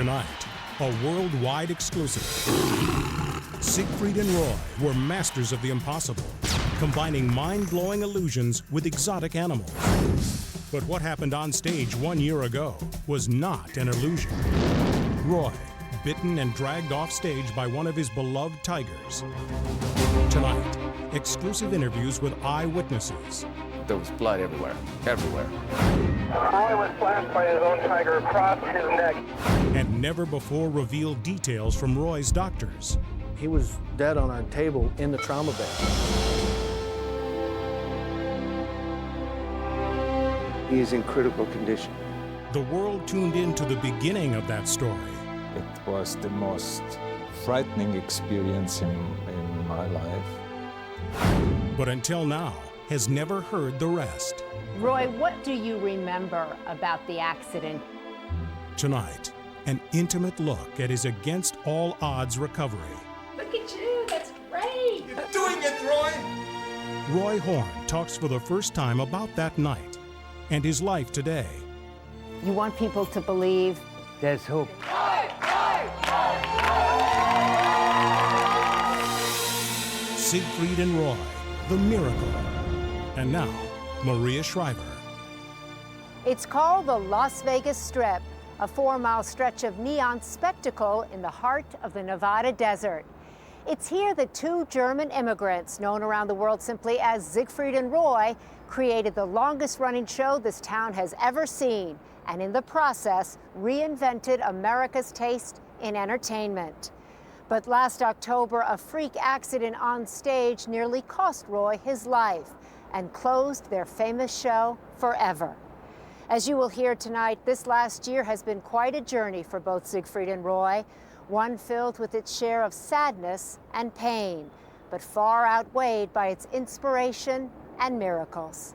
Tonight, a worldwide exclusive. Siegfried and Roy were masters of the impossible, combining mind-blowing illusions with exotic animals. But what happened on stage 1 year ago was not an illusion. Roy, bitten and dragged off stage by one of his beloved tigers. Tonight, exclusive interviews with eyewitnesses. There was blood everywhere, everywhere. Roy was slashed by his own tiger across his neck. And never before revealed details from Roy's doctors. He was dead on our table in the trauma bed. He is in critical condition. The world tuned in to the beginning of that story. It was the most frightening experience in my life. But until now, has never heard the rest. Roy, what do you remember about the accident? Tonight, an intimate look at his against all odds recovery. Look at you, that's great! You're doing it, Roy! Roy Horn talks for the first time about that night and his life today. You want people to believe There's hope. Siegfried and Roy, the miracle. And now, Maria Shriver. it's called the Las Vegas Strip, a 4-mile stretch of neon spectacle in the heart of the Nevada desert. It's here that two German immigrants, known around the world simply as Siegfried and Roy, created the longest-running show this town has ever seen, and in the process, reinvented America's taste in entertainment. But last October, a freak accident on stage nearly cost Roy his life and closed their famous show forever. As you will hear tonight, this last year has been quite a journey for both Siegfried and Roy, one filled with its share of sadness and pain, but far outweighed by its inspiration and miracles.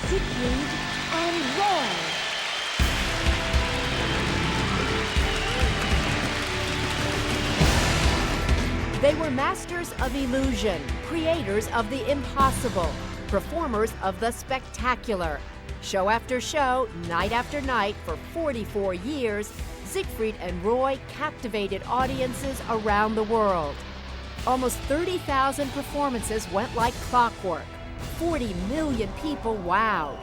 Siegfried and Roy. They were masters of illusion, creators of the impossible, performers of the spectacular. Show after show, night after night, for 44 years, Siegfried and Roy captivated audiences around the world. Almost 30,000 performances went like clockwork. 40 million people wowed.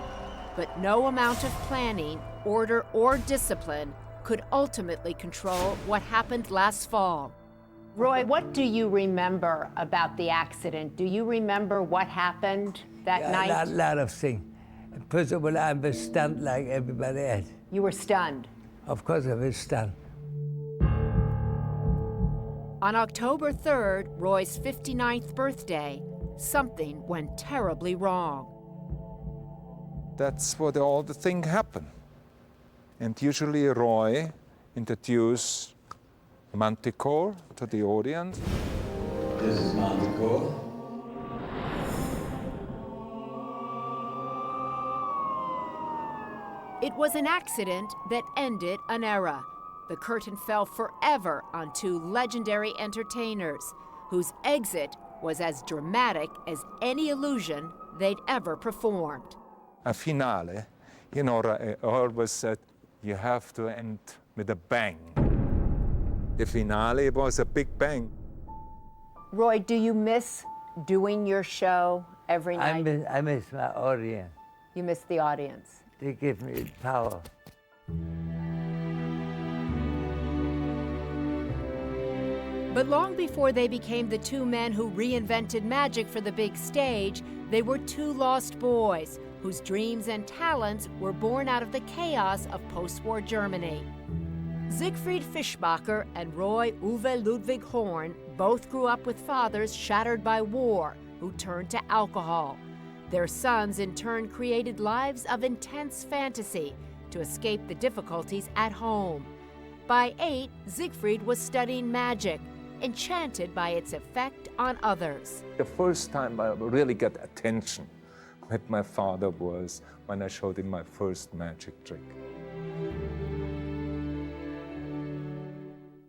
But no amount of planning, order, or discipline could ultimately control what happened last fall. Roy, what do you remember about the accident? Do you remember what happened that night? A lot of things. First of all, I was stunned like everybody else. You were stunned. Of course I was stunned. On October 3rd, Roy's 59th birthday, something went terribly wrong. That's what all the thing happened. And usually Roy introduced Manticore to the audience. This is Manticore. It was an accident that ended an era. The curtain fell forever on two legendary entertainers whose exit was as dramatic as any illusion they'd ever performed. A finale, you know, I always said you have to end with a bang. The finale was a big bang. Roy, do you miss doing your show every night? I miss my audience. You miss the audience. They give me power. But long before they became the two men who reinvented magic for the big stage, they were two lost boys whose dreams and talents were born out of the chaos of post-war Germany. Siegfried Fischbacher and Roy Uwe Ludwig Horn both grew up with fathers shattered by war who turned to alcohol. Their sons, in turn, created lives of intense fantasy to escape the difficulties at home. By 8, Siegfried was studying magic, enchanted by its effect on others. The first time I really got attention with my father was when I showed him my first magic trick.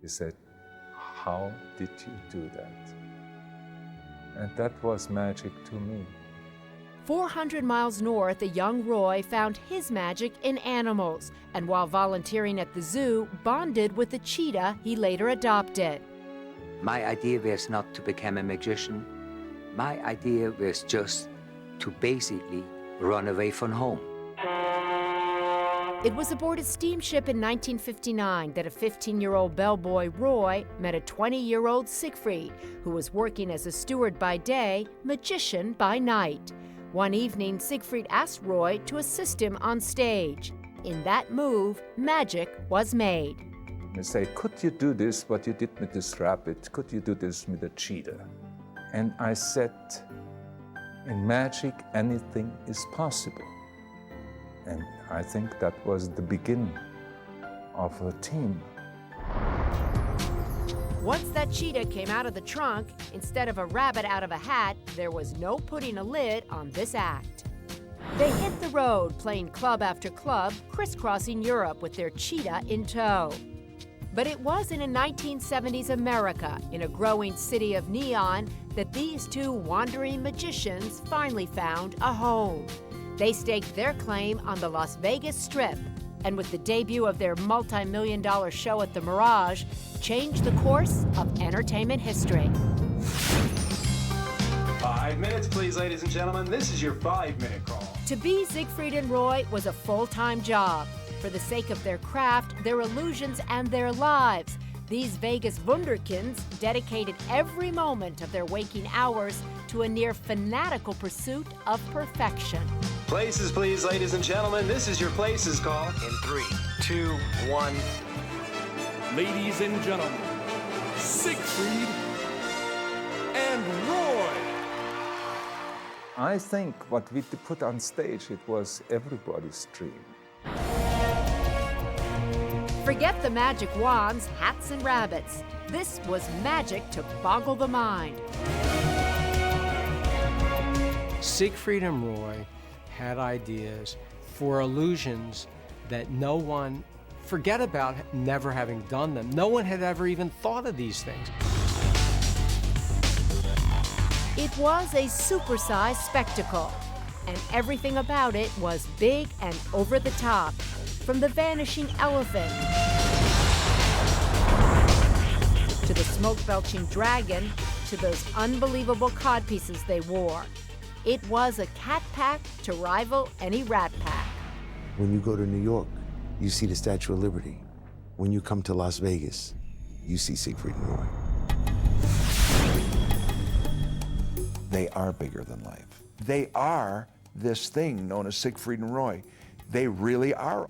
He said, "How did you do that?" And that was magic to me. 400 miles north, a young Roy found his magic in animals, and while volunteering at the zoo, bonded with the cheetah he later adopted. My idea was not to become a magician. My idea was just to basically run away from home. It was aboard a steamship in 1959 that a 15-year-old bellboy, Roy, met a 20-year-old Siegfried, who was working as a steward by day, magician by night. One evening, Siegfried asked Roy to assist him on stage. In that move, magic was made. They say, "Could you do this, what you did with this rabbit? Could you do this with a cheetah?" And I said, in magic, anything is possible. And I think that was the beginning of a team. Once that cheetah came out of the trunk, instead of a rabbit out of a hat, there was no putting a lid on this act. They hit the road, playing club after club, crisscrossing Europe with their cheetah in tow. But it was in a 1970s America, in a growing city of neon, that these two wandering magicians finally found a home. They staked their claim on the Las Vegas Strip, and with the debut of their multi-million-dollar show at the Mirage, changed the course of entertainment history. 5 minutes, please, ladies and gentlemen. This is your 5-minute call. To be Siegfried and Roy was a full-time job. For the sake of their craft, their illusions, and their lives, these Vegas wunderkinds dedicated every moment of their waking hours to a near fanatical pursuit of perfection. Places, please, ladies and gentlemen. This is your places call. In 3, 2, 1. Ladies and gentlemen, Siegfried and Roy. I think what we put on stage, it was everybody's dream. Forget the magic wands, hats, and rabbits. This was magic to boggle the mind. Siegfried and Roy had ideas for illusions that no one, forget about never having done them. No one had ever even thought of these things. It was a supersized spectacle, and everything about it was big and over the top. From the vanishing elephant to the smoke-belching dragon to those unbelievable codpieces they wore. It was a cat pack to rival any rat pack. When you go to New York, you see the Statue of Liberty. When you come to Las Vegas, you see Siegfried and Roy. They are bigger than life. They are this thing known as Siegfried and Roy. They really are.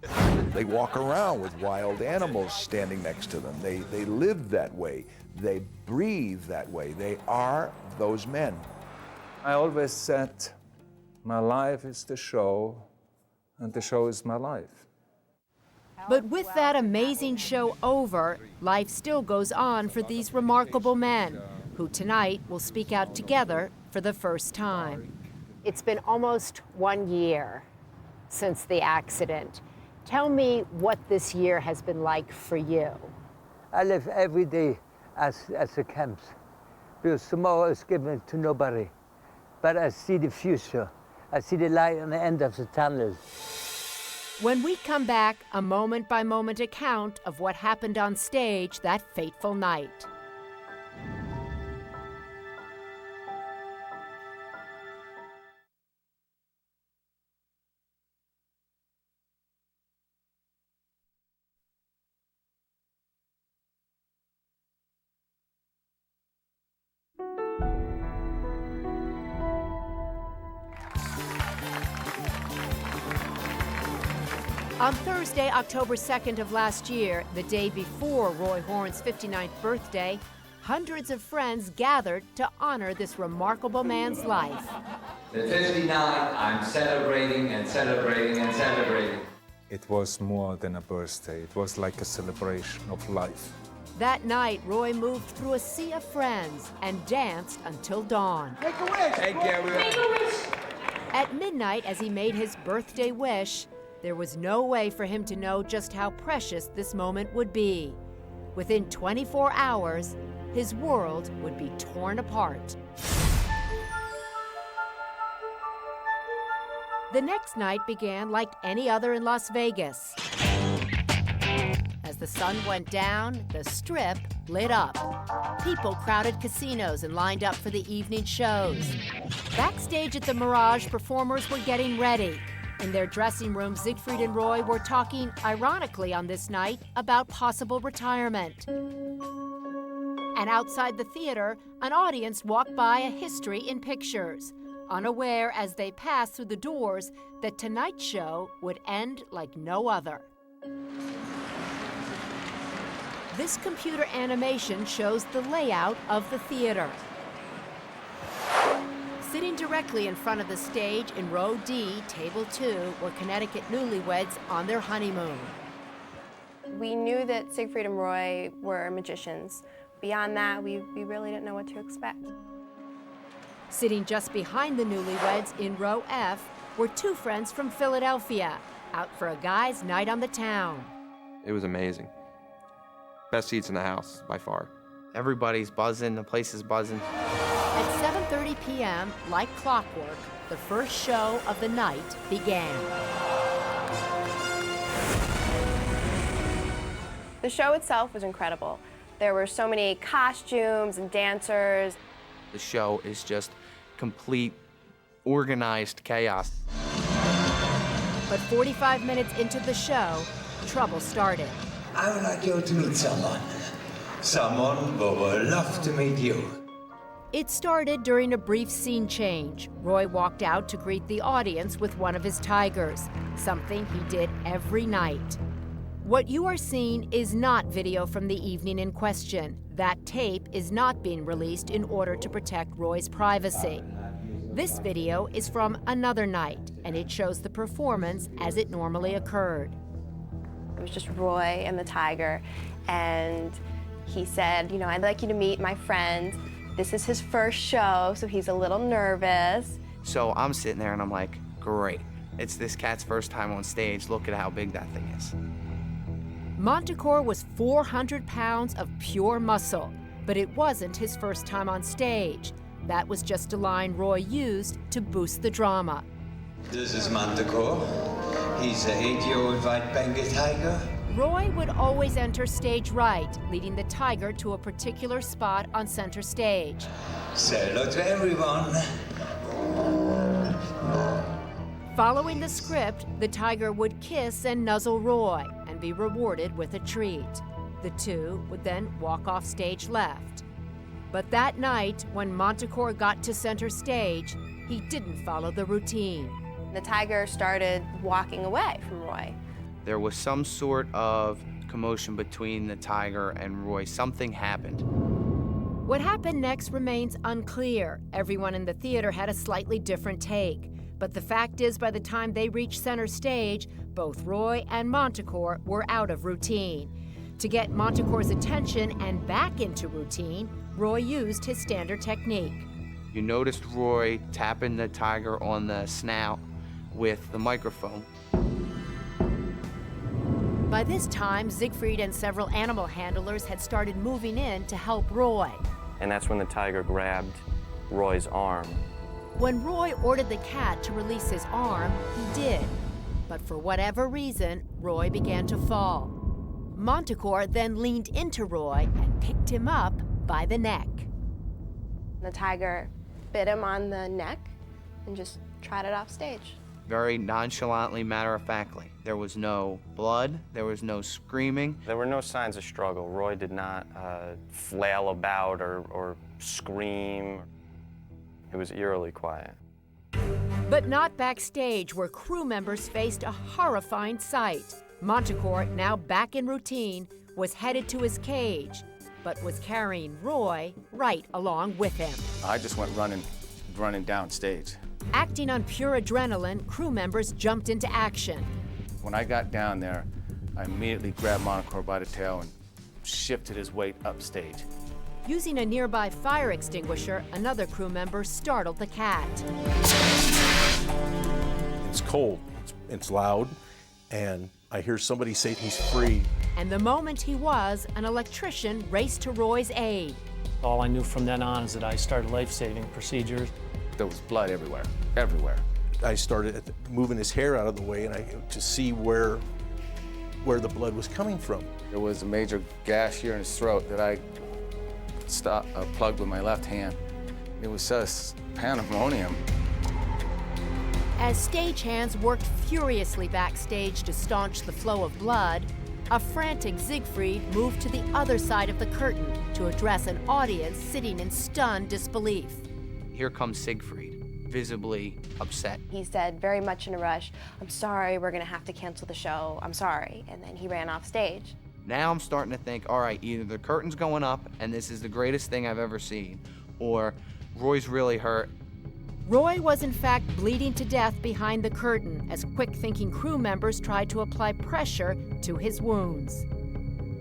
They walk around with wild animals standing next to them. They live that way. They breathe that way. They are those men. I always said, my life is the show, and the show is my life. But with that amazing show over, life still goes on for these remarkable men, who tonight will speak out together for the first time. It's been almost 1 year since the accident. Tell me what this year has been like for you. I live every day as a camp, because tomorrow is given to nobody. But I see the future. I see the light on the end of the tunnel. When we come back, a moment-by-moment account of what happened on stage that fateful night. On Thursday, October 2nd of last year, the day before Roy Horn's 59th birthday, Hundreds of friends gathered to honor this remarkable man's life. At 59, I'm celebrating and celebrating and celebrating. It was more than a birthday. It was like a celebration of life. That night, Roy moved through a sea of friends and danced until dawn. Make a wish! Thank you, everyone. Make a wish! At midnight, as he made his birthday wish, there was no way for him to know just how precious this moment would be. Within 24 hours, his world would be torn apart. The next night began like any other in Las Vegas. As the sun went down, the Strip lit up. People crowded casinos and lined up for the evening shows. Backstage at the Mirage, performers were getting ready. In their dressing room, Siegfried and Roy were talking, ironically on this night, about possible retirement. And outside the theater, an audience walked by a history in pictures, unaware as they passed through the doors that tonight's show would end like no other. This computer animation shows the layout of the theater. Sitting directly in front of the stage in row D, table 2, were Connecticut newlyweds on their honeymoon. We knew that Siegfried and Roy were magicians. Beyond that, we really didn't know what to expect. Sitting just behind the newlyweds in row F were two friends from Philadelphia, out for a guys' night on the town. It was amazing. Best seats in the house, by far. Everybody's buzzing, the place is buzzing. At 7:30 p.m., like clockwork, the first show of the night began. The show itself was incredible. There were so many costumes and dancers. The show is just complete, organized chaos. But 45 minutes into the show, trouble started. I would like you to meet someone. Someone who would love to meet you. It started during a brief scene change. Roy walked out to greet the audience with one of his tigers, something he did every night. What you are seeing is not video from the evening in question. That tape is not being released in order to protect Roy's privacy. This video is from another night, and it shows the performance as it normally occurred. It was just Roy and the tiger, and he said, you know, I'd like you to meet my friend. This is his first show, so he's a little nervous. So I'm sitting there and I'm like, great. It's this cat's first time on stage. Look at how big that thing is. Montecore was 400 pounds of pure muscle, but it wasn't his first time on stage. That was just a line Roy used to boost the drama. This is Montecore. He's an 8-year-old white Bengal tiger. Roy would always enter stage right, leading the tiger to a particular spot on center stage. Say hello to everyone. Following the script, the tiger would kiss and nuzzle Roy and be rewarded with a treat. The two would then walk off stage left. But that night, when Montecore got to center stage, he didn't follow the routine. The tiger started walking away from Roy. There was some sort of commotion between the tiger and Roy. Something happened. What happened next remains unclear. Everyone in the theater had a slightly different take. But the fact is, by the time they reached center stage, both Roy and Montecore were out of routine. To get Montecore's attention and back into routine, Roy used his standard technique. You noticed Roy tapping the tiger on the snout with the microphone. By this time, Siegfried and several animal handlers had started moving in to help Roy. And that's when the tiger grabbed Roy's arm. When Roy ordered the cat to release his arm, he did. But for whatever reason, Roy began to fall. Montecore then leaned into Roy and picked him up by the neck. The tiger bit him on the neck and just trotted off stage. Very nonchalantly, matter-of-factly. There was no blood, there was no screaming. There were no signs of struggle. Roy did not flail about or scream. It was eerily quiet. But not backstage, where crew members faced a horrifying sight. Montecore, now back in routine, was headed to his cage. but was carrying Roy right along with him. I just went running downstage. Acting on pure adrenaline, crew members jumped into action. When I got down there, I immediately grabbed Monocore by the tail and shifted his weight upstage. Using a nearby fire extinguisher, another crew member startled the cat. It's cold, it's loud, and I hear somebody say he's free. And the moment he was, an electrician raced to Roy's aid. All I knew from then on is that I started life-saving procedures. There was blood everywhere, everywhere. I started moving his hair out of the way and to see where the blood was coming from. There was a major gash here in his throat that I plugged with my left hand. It was just pandemonium. As stagehands worked furiously backstage to staunch the flow of blood, a frantic Siegfried moved to the other side of the curtain to address an audience sitting in stunned disbelief. Here comes Siegfried, visibly upset. He said, very much in a rush, "I'm sorry, we're gonna have to cancel the show, I'm sorry." And then he ran off stage. Now I'm starting to think, all right, either the curtain's going up and this is the greatest thing I've ever seen, or Roy's really hurt. Roy was in fact bleeding to death behind the curtain as quick-thinking crew members tried to apply pressure to his wounds.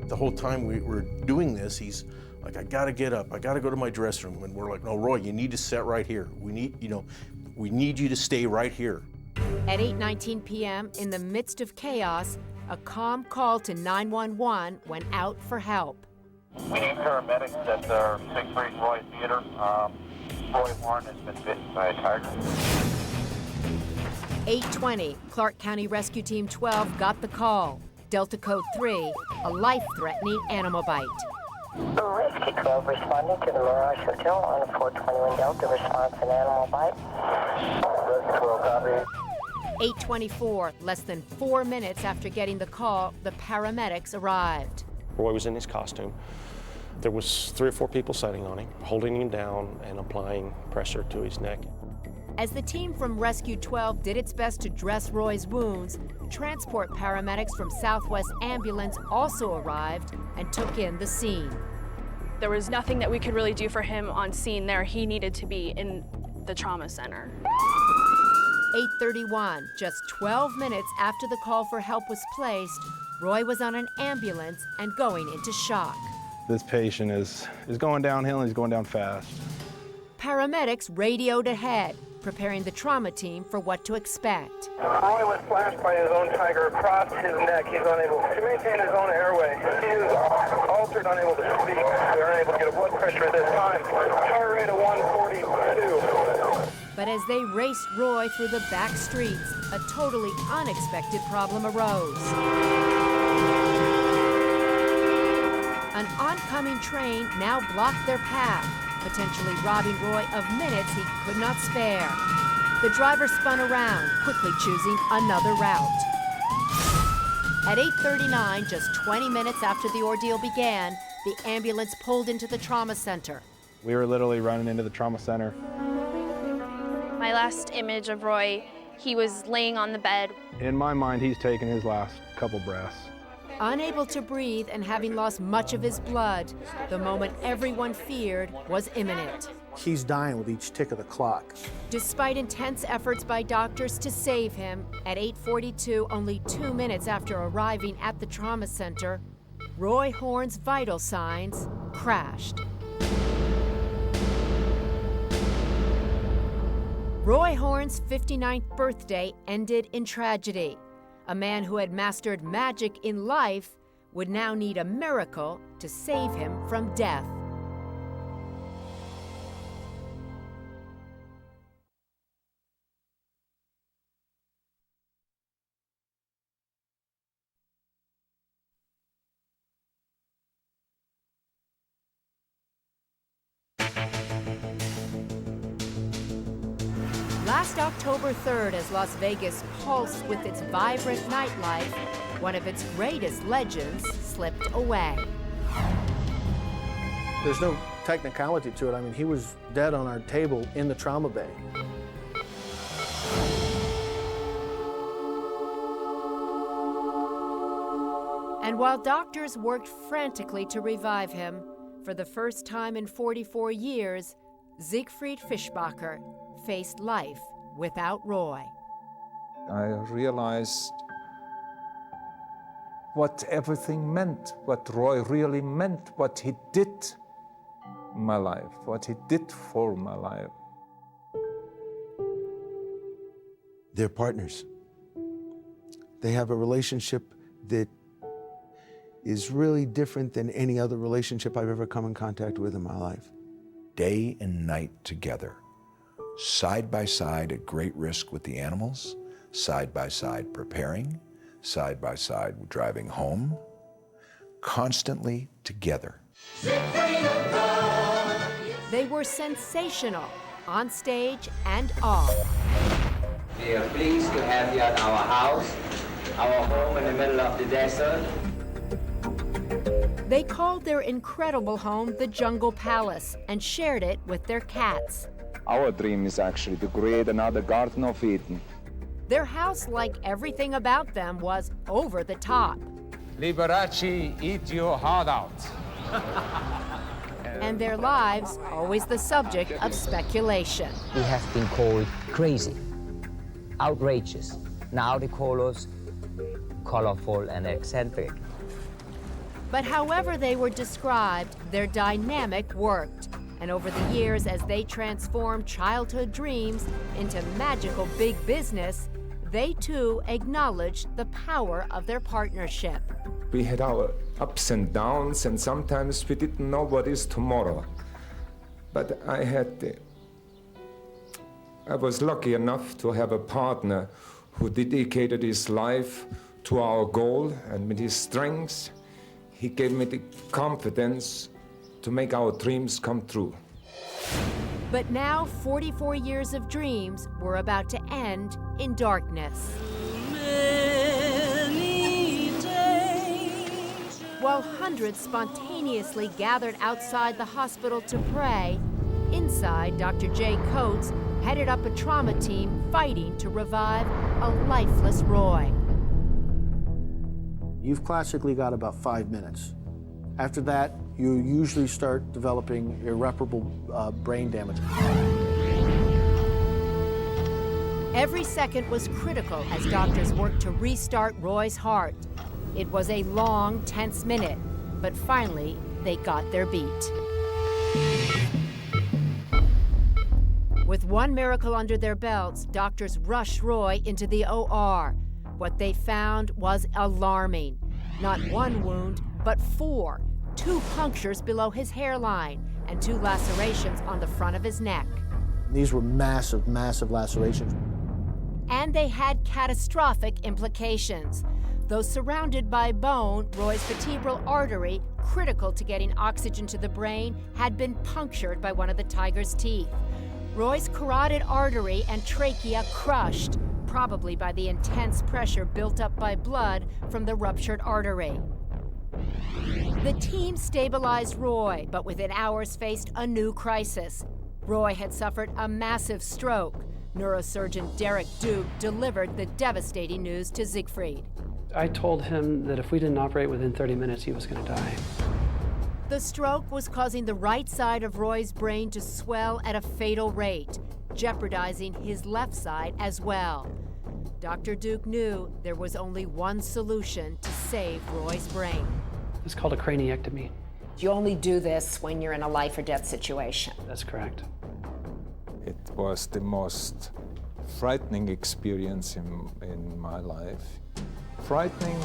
The whole time we were doing this, he's like, I gotta get up, I gotta go to my dressing room. And we're like, no, Roy, you need to sit right here. We need you to stay right here. At 8:19 p.m., in the midst of chaos, a calm call to 911 went out for help. We need paramedics at the Siegfried Roy Theater. Roy Warren has been bitten by a tiger. 8:20, Clark County Rescue Team 12 got the call. Delta Code 3, a life-threatening animal bite. Rescue 12 responding to the Mirage Hotel on a 421 Delta, response an animal bite. Rescue 12 copy. 8:24, less than 4 minutes after getting the call, the paramedics arrived. Roy was in his costume. There was 3 or 4 people sitting on him, holding him down and applying pressure to his neck. As the team from Rescue 12 did its best to dress Roy's wounds, transport paramedics from Southwest Ambulance also arrived and took in the scene. There was nothing that we could really do for him on scene there. He needed to be in the trauma center. 8:31, just 12 minutes after the call for help was placed, Roy was on an ambulance and going into shock. This patient is going downhill and he's going down fast. Paramedics radioed ahead, preparing the trauma team for what to expect. Roy was slashed by his own tiger across his neck. He's unable to maintain his own airway. He is altered, unable to speak. We are unable to get a blood pressure at this time. Heart rate of 142. But as they raced Roy through the back streets, a totally unexpected problem arose. An oncoming train now blocked their path, potentially robbing Roy of minutes he could not spare. The driver spun around, quickly choosing another route. At 8:39, just 20 minutes after the ordeal began, the ambulance pulled into the trauma center. We were literally running into the trauma center. My last image of Roy, he was laying on the bed. In my mind, he's taking his last couple breaths. Unable to breathe and having lost much of his blood, the moment everyone feared was imminent. He's dying with each tick of the clock. Despite intense efforts by doctors to save him, at 8:42, only 2 minutes after arriving at the trauma center, Roy Horn's vital signs crashed. Roy Horn's 59th birthday ended in tragedy. A man who had mastered magic in life would now need a miracle to save him from death. Last October 3rd, as Las Vegas pulsed with its vibrant nightlife, one of its greatest legends slipped away. There's no technicality to it. I mean, he was dead on our table in the trauma bay. And while doctors worked frantically to revive him, For the first time in 44 years, Siegfried Fischbacher faced life without Roy. I realized what everything meant, what Roy really meant, what he did in my life, what he did for my life. They're partners. They have a relationship that is really different than any other relationship I've ever come in contact with in my life. Day and night together, side by side at great risk with the animals, side by side preparing, side by side driving home, constantly together. They were sensational, on stage and off. We are pleased to have you at our house, our home in the middle of the desert. They called their incredible home the Jungle Palace and shared it with their cats. Our dream is actually to create another Garden of Eden. Their house, like everything about them, was over the top. Liberace, eat your heart out. And their lives, always the subject of speculation. We have been called crazy, outrageous. Now they call us colorful and eccentric. But however they were described, their dynamic worked. And over the years, as they transformed childhood dreams into magical big business, they too acknowledged the power of their partnership. We had our ups and downs, and sometimes we didn't know what is tomorrow. But I was lucky enough to have a partner who dedicated his life to our goal, and with his strengths, he gave me the confidence to make our dreams come true. But now, 44 years of dreams were about to end in darkness. While hundreds spontaneously gathered outside the hospital to pray, inside, Dr. Jay Coates headed up a trauma team fighting to revive a lifeless Roy. You've classically got about 5 minutes. After that, you usually start developing irreparable brain damage. Every second was critical as doctors worked to restart Roy's heart. It was a long, tense minute, but finally, they got their beat. With one miracle under their belts, doctors rushed Roy into the OR. What they found was alarming. Not one wound, but 4. 2 punctures below his hairline and 2 lacerations on the front of his neck. These were massive, massive lacerations. And they had catastrophic implications. Though surrounded by bone, Roy's vertebral artery, critical to getting oxygen to the brain, had been punctured by one of the tiger's teeth. Roy's carotid artery and trachea crushed, probably by the intense pressure built up by blood from the ruptured artery. The team stabilized Roy, but within hours faced a new crisis. Roy had suffered a massive stroke. Neurosurgeon Derek Duke delivered the devastating news to Siegfried. I told him that if we didn't operate within 30 minutes, he was going to die. The stroke was causing the right side of Roy's brain to swell at a fatal rate, jeopardizing his left side as well. Dr. Duke knew there was only one solution to save Roy's brain. It's called a craniectomy. You only do this when you're in a life or death situation. That's correct. It was the most frightening experience in my life. Frightening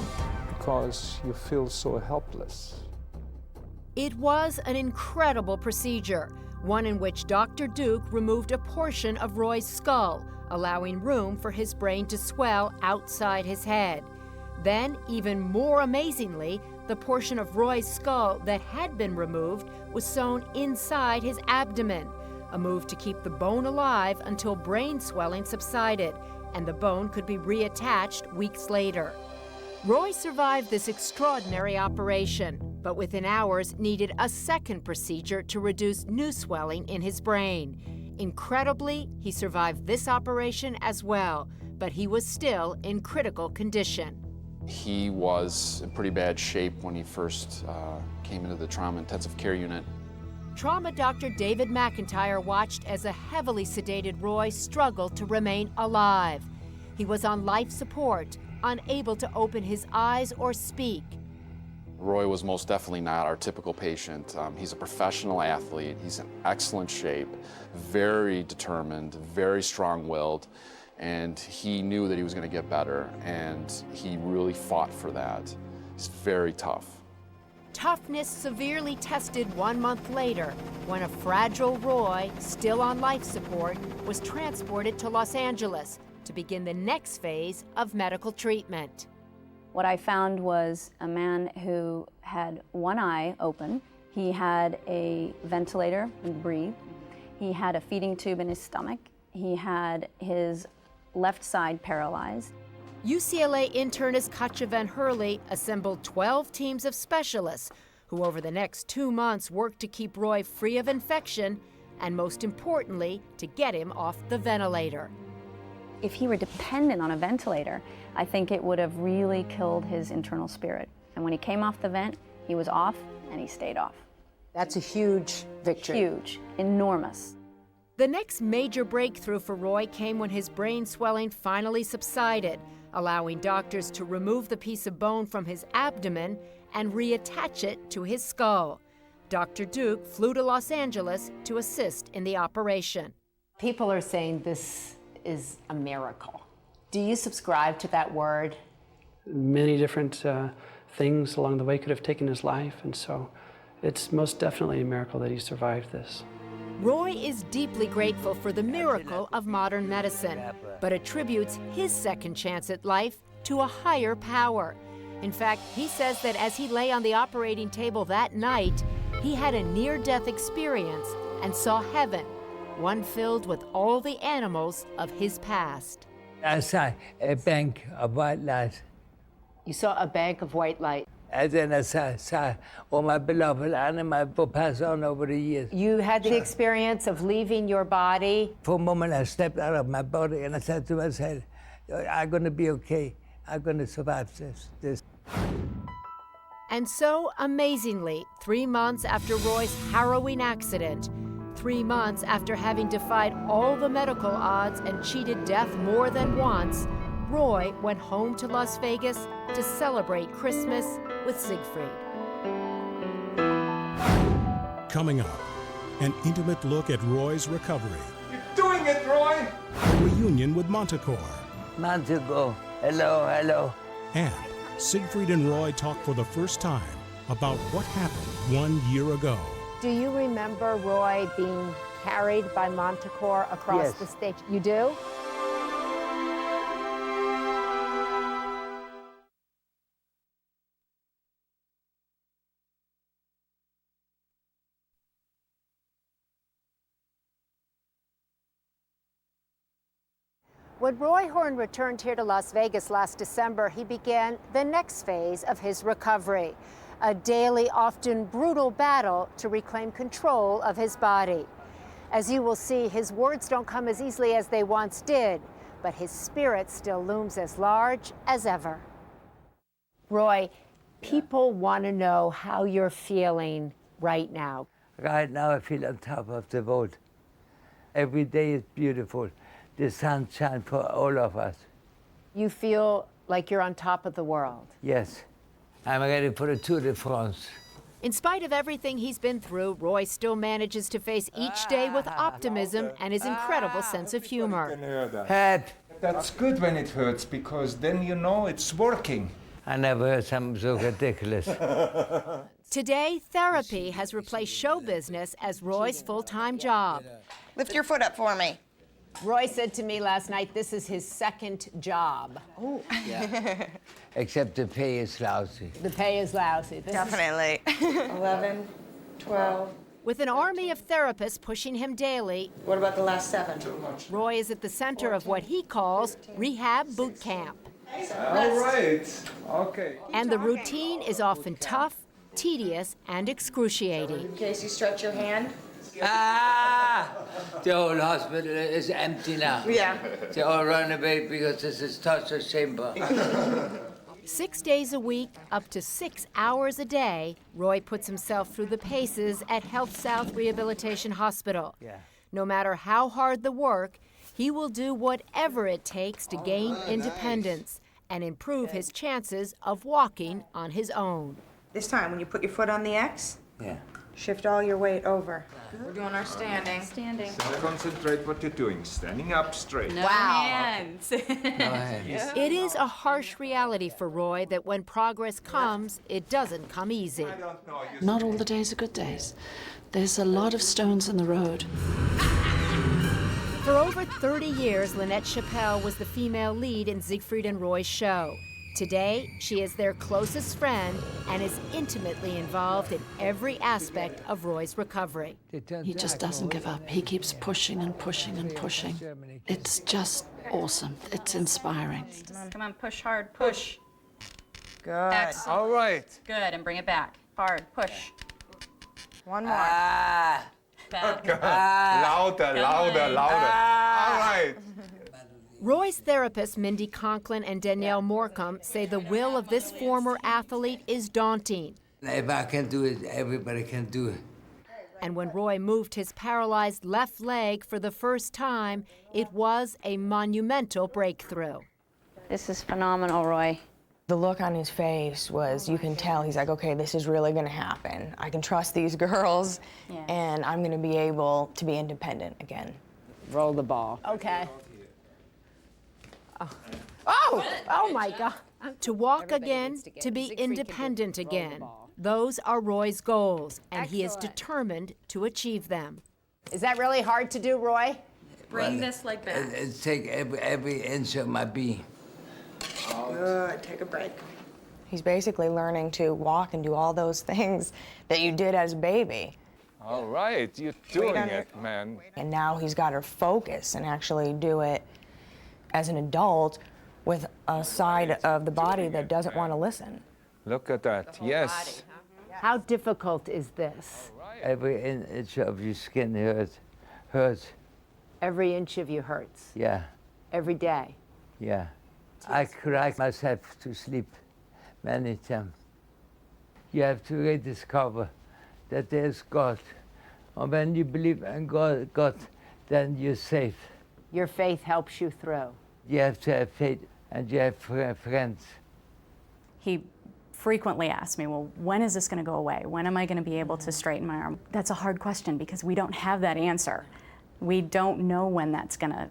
because you feel so helpless. It was an incredible procedure, one in which Dr. Duke removed a portion of Roy's skull, allowing room for his brain to swell outside his head. Then, even more amazingly, the portion of Roy's skull that had been removed was sewn inside his abdomen, a move to keep the bone alive until brain swelling subsided, and the bone could be reattached weeks later. Roy survived this extraordinary operation, but within hours needed a second procedure to reduce new swelling in his brain. Incredibly, he survived this operation as well, but he was still in critical condition. He was in pretty bad shape when he first came into the trauma intensive care unit. Trauma doctor David McIntyre watched as a heavily sedated Roy struggled to remain alive. He was on life support, unable to open his eyes or speak. Roy was most definitely not our typical patient. He's a professional athlete. He's in excellent shape, very determined, very strong-willed, and he knew that he was going to get better, and he really fought for that. He's very tough. Toughness severely tested 1 month later when a fragile Roy, still on life support, was transported to Los Angeles to begin the next phase of medical treatment. What I found was a man who had one eye open. He had a ventilator and breathed. He had a feeding tube in his stomach. He had his left side paralyzed. UCLA internist Katja Van Hurley assembled 12 teams of specialists who over the next 2 months worked to keep Roy free of infection and, most importantly, to get him off the ventilator. If he were dependent on a ventilator, I think it would have really killed his internal spirit. And when he came off the vent, he was off and he stayed off. That's a huge victory. Huge, enormous. The next major breakthrough for Roy came when his brain swelling finally subsided, allowing doctors to remove the piece of bone from his abdomen and reattach it to his skull. Dr. Duke flew to Los Angeles to assist in the operation. People are saying this is a miracle. Do you subscribe to that word? Many different things along the way could have taken his life, and so it's most definitely a miracle that he survived this. Roy is deeply grateful for the miracle of modern medicine, but attributes his second chance at life to a higher power. In fact, he says that as he lay on the operating table that night, he had a near-death experience and saw heaven, one filled with all the animals of his past. I saw a bank of white light. You saw a bank of white light. And then I saw all my beloved animals will pass on over the years. You had the experience of leaving your body. For a moment, I stepped out of my body and I said to myself, I'm going to be okay. I'm going to survive this. And so, amazingly, 3 months after Roy's harrowing accident, 3 months after having defied all the medical odds and cheated death more than once, Roy went home to Las Vegas to celebrate Christmas with Siegfried. Coming up, an intimate look at Roy's recovery. You're doing it, Roy! A reunion with Montecore. Montecore, hello, hello. And Siegfried and Roy talk for the first time about what happened 1 year ago. Do you remember Roy being carried by Montecore across the stage? You do? When Roy Horn returned here to Las Vegas last December, he began the next phase of his recovery, a daily, often brutal battle to reclaim control of his body. As you will see, his words don't come as easily as they once did, but his spirit still looms as large as ever. Roy, people want to know how you're feeling right now. Right now, I feel on top of the world. Every day is beautiful. The sunshine for all of us. You feel like you're on top of the world? Yes. I'm ready for the Tour de France. In spite of everything he's been through, Roy still manages to face each day with optimism and his incredible sense of humor. That's good when it hurts, because then you know it's working. I never heard something so ridiculous. Today, therapy has replaced show business as Roy's full-time job. Lift your foot up for me. Roy said to me last night, this is his second job. Oh, yeah. Except the pay is lousy. The pay is lousy. Definitely. 11, 12. With an army of therapists pushing him daily, What about the last 7? Roy is at the center of what he calls rehab boot camp. All right. Okay. And the routine is often tough, tedious, and excruciating. In case you stretch your hand. The whole hospital is empty now. Yeah. They all run away because this is torture chamber. 6 days a week, up to 6 hours a day, Roy puts himself through the paces at Health South Rehabilitation Hospital. No matter how hard the work, he will do whatever it takes to gain independence and improve his chances of walking on his own. This time, when you put your foot on the X, shift all your weight over. We're doing our standing. Standing. So concentrate what you're doing. Standing up straight. No hands. It is a harsh reality for Roy that when progress comes, it doesn't come easy. Not all the days are good days. There's a lot of stones in the road. For over 30 years, Lynette Chappelle was the female lead in Siegfried and Roy's show. Today, she is their closest friend and is intimately involved in every aspect of Roy's recovery. He just doesn't give up. He keeps pushing and pushing and pushing. It's just awesome. It's inspiring. Come on, push hard, push. Good. Excellent. All right. Good, and bring it back. Hard, push. One more. Back. Louder, louder, louder. All right. Roy's therapist, Mindy Conklin and Danielle Morcom, say the will of this former athlete is daunting. If I can do it, everybody can do it. And when Roy moved his paralyzed left leg for the first time, it was a monumental breakthrough. This is phenomenal, Roy. The look on his face was, you can tell, he's like, okay, this is really gonna happen. I can trust these girls, and I'm gonna be able to be independent again. Roll the ball. Okay. Oh my God. To walk again, to be independent again. Those are Roy's goals, and he is determined to achieve them. Is that really hard to do, Roy? Bring this leg back. It take every inch of my being. Good, take a break. He's basically learning to walk and do all those things that you did as a baby. All right, you're doing it, man. And now he's got to focus and actually do it as an adult with a side of the body that doesn't want to listen. Look at that, yes. How difficult is this? Every inch of your skin hurts. Every inch of you hurts. Yeah, Every day. yeah. I cried myself to sleep many times. You have to rediscover that there's God. And when you believe in God, then you're safe. Your faith helps you through. You have to have faith, and you have friends. He frequently asks me, well, when is this going to go away? When am I going to be able to straighten my arm? That's a hard question because we don't have that answer. We don't know when that's going to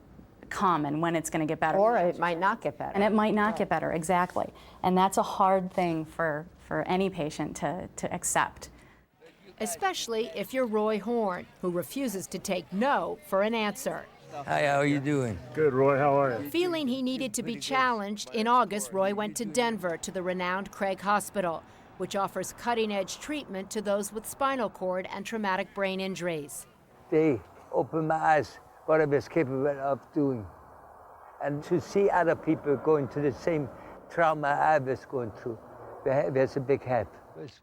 come and when it's going to get better. Or it might not get better. And it might not get better, exactly. And that's a hard thing for any patient to accept. Especially if you're Roy Horn, who refuses to take no for an answer. Hi, how are you doing? Good, Roy, how are you? Feeling he needed to be challenged, in August, Roy went to Denver to the renowned Craig Hospital, which offers cutting-edge treatment to those with spinal cord and traumatic brain injuries. They opened my eyes, what I was capable of doing. And to see other people going through the same trauma I was going through, there's a big help.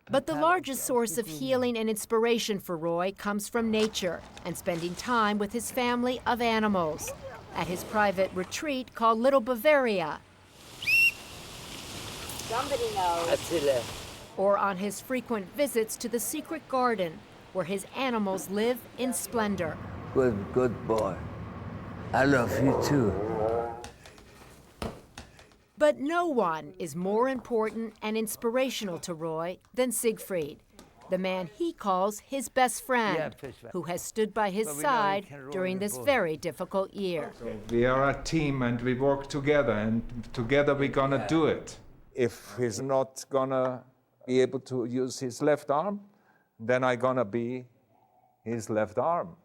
But the largest source of healing and inspiration for Roy comes from nature and spending time with his family of animals at his private retreat called Little Bavaria. Somebody knows. Or on his frequent visits to the secret garden where his animals live in splendor. Good boy. I love you too. But no one is more important and inspirational to Roy than Siegfried, the man he calls his best friend, who has stood by his side during this very difficult year. We are a team and we work together, and together we're gonna do it. If he's not gonna be able to use his left arm, then I'm gonna be his left arm.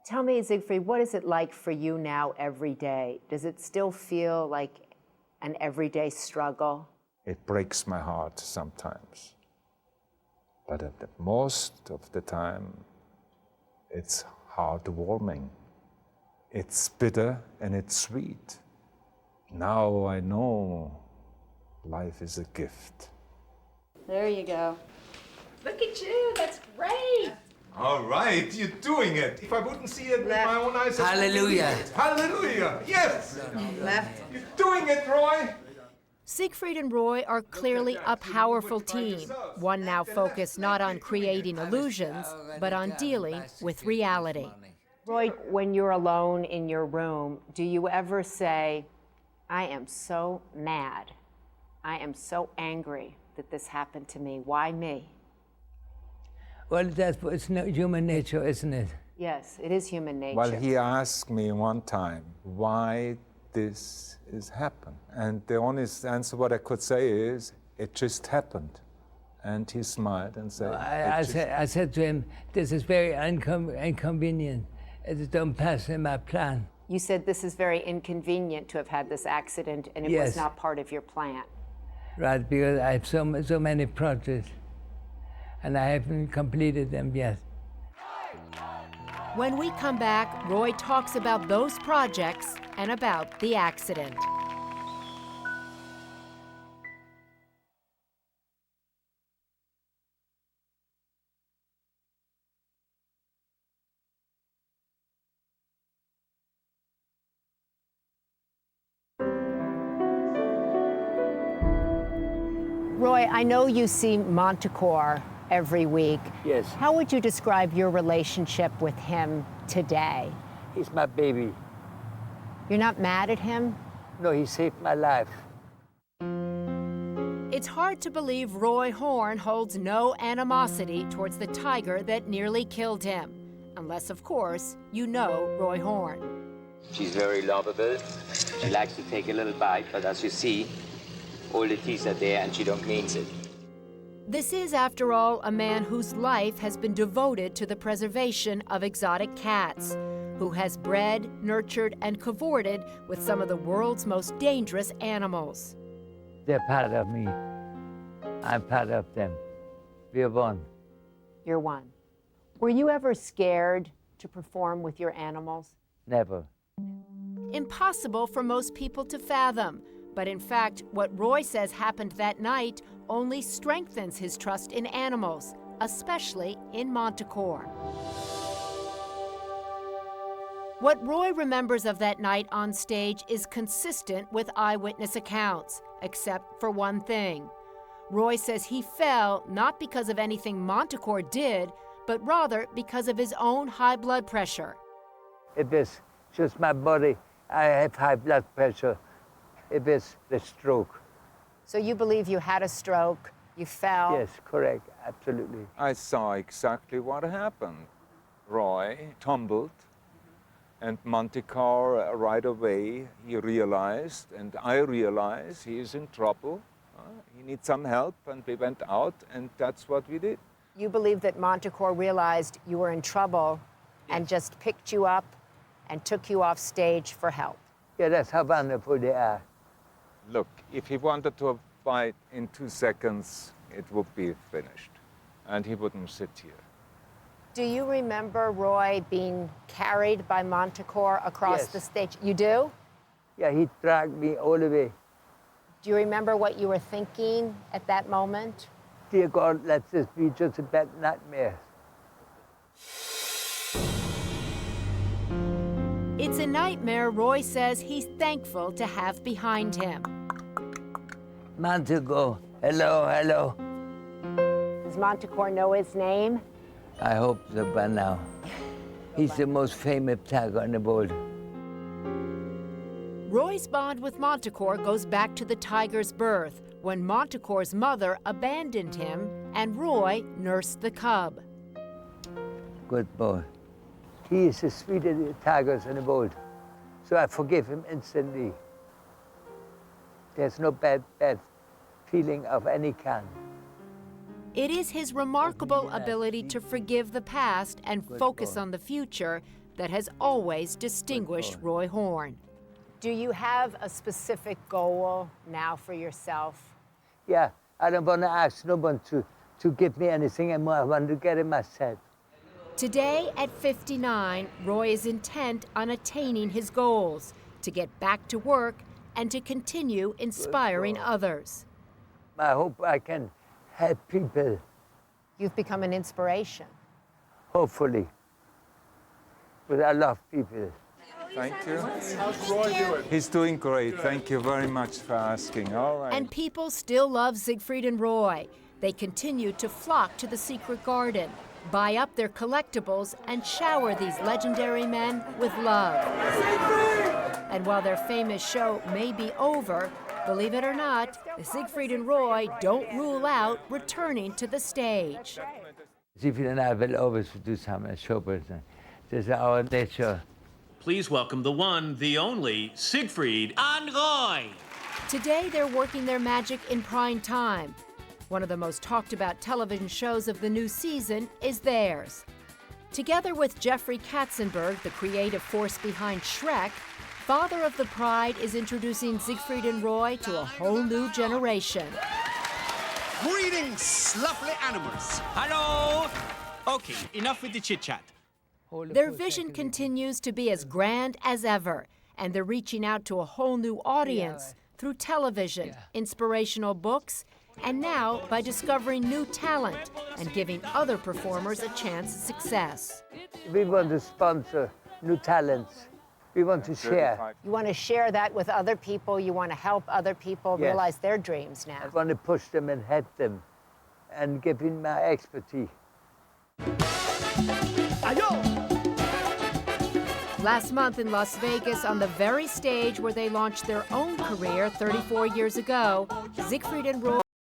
Tell me, Siegfried, what is it like for you now every day? Does it still feel like an everyday struggle? It breaks my heart sometimes. But at the most of the time, it's heartwarming. It's bitter and it's sweet. Now I know life is a gift. There you go. Look at you, that's great. All right, you're doing it. If I wouldn't see it with my own eyes, Hallelujah. Hallelujah. Yes. Left. You're doing it, Roy. Siegfried and Roy are clearly a powerful team, one now focused not on creating illusions, but on dealing with reality. Roy, when you're alone in your room, do you ever say, I am so mad, I am so angry that this happened to me, why me? Well, it's human nature, isn't it? Yes, it is human nature. Well, he asked me one time why this has happened. And the honest answer what I could say is, it just happened. And he smiled and said, I said to him, this is very inconvenient. It don't pass in my plan. You said this is very inconvenient to have had this accident and it was not part of your plan. Right, because I have so many projects and I haven't completed them yet. When we come back, Roy talks about those projects and about the accident. Roy, I know you see Montecore every week. Yes. How would you describe your relationship with him today? He's my baby. You're not mad at him? No, he saved my life. It's hard to believe Roy Horn holds no animosity towards the tiger that nearly killed him. Unless, of course, you know Roy Horn. She's very lovable. She likes to take a little bite, but as you see, all the teeth are there and she don't mean it. This is, after all, a man whose life has been devoted to the preservation of exotic cats, who has bred, nurtured, and cavorted with some of the world's most dangerous animals. They're part of me. I'm part of them. We're one. You're one. Were you ever scared to perform with your animals? Never. Impossible for most people to fathom. But in fact, what Roy says happened that night only strengthens his trust in animals, especially in Montecore. What Roy remembers of that night on stage is consistent with eyewitness accounts, except for one thing. Roy says he fell not because of anything Montecore did, but rather because of his own high blood pressure. It is just my body. I have high blood pressure. It is the stroke. So you believe you had a stroke, you fell? Yes, correct, absolutely. I saw exactly what happened. Roy tumbled, and Montecore right away, he realized, and I realized, he is in trouble. He needs some help, and we went out, and that's what we did. You believe that Montecore realized you were in trouble and just picked you up and took you off stage for help? Yeah, that's how wonderful they are. Look, if he wanted to fight in 2 seconds, it would be finished, and he wouldn't sit here. Do you remember Roy being carried by Montecore across the stage? You do? Yeah, he dragged me all the way. Do you remember what you were thinking at that moment? Dear God, let this be just a bad nightmare. It's a nightmare Roy says he's thankful to have behind him. Montecore, hello, hello. Does Montecore know his name? I hope so by now. He's the most famous tiger in the world. Roy's bond with Montecore goes back to the tiger's birth, when Montecore's mother abandoned him and Roy nursed the cub. Good boy. He is the sweetest tigers in the world, so I forgive him instantly. There's no bad feeling of any kind. It is his remarkable ability to forgive the past and focus on the future that has always distinguished Roy Horn. Do you have a specific goal now for yourself? Yeah, I don't want to ask no one to give me anything anymore. I want to get it myself. Today, at 59, Roy is intent on attaining his goals, to get back to work and to continue inspiring others. I hope I can help people. You've become an inspiration. Hopefully. But I love people. Thank you. How's Roy doing? He's doing great. Thank you very much for asking. All right. And people still love Siegfried and Roy. They continue to flock to the secret garden, buy up their collectibles, and shower these legendary men with love. And while their famous show may be over, believe it or not, Siegfried and Roy don't rule out returning to the stage. Siegfried and I will always do some show business. This is our nature. Please welcome the one, the only, Siegfried and Roy. Today, they're working their magic in prime time. One of the most talked about television shows of the new season is theirs. Together with Jeffrey Katzenberg, the creative force behind Shrek, Father of the Pride is introducing Siegfried and Roy to a whole new generation. Greetings, lovely animals. Hello. Okay, enough with the chit-chat. Their vision continues to be as grand as ever, and they're reaching out to a whole new audience through television, inspirational books, and now by discovering new talent and giving other performers a chance at success. We want to sponsor new talents. We want to share. You want to share that with other people. You want to help other people realize their dreams now. I want to push them and help them and give in my expertise. Last month in Las Vegas, on the very stage where they launched their own career 34 years ago, Siegfried and Roy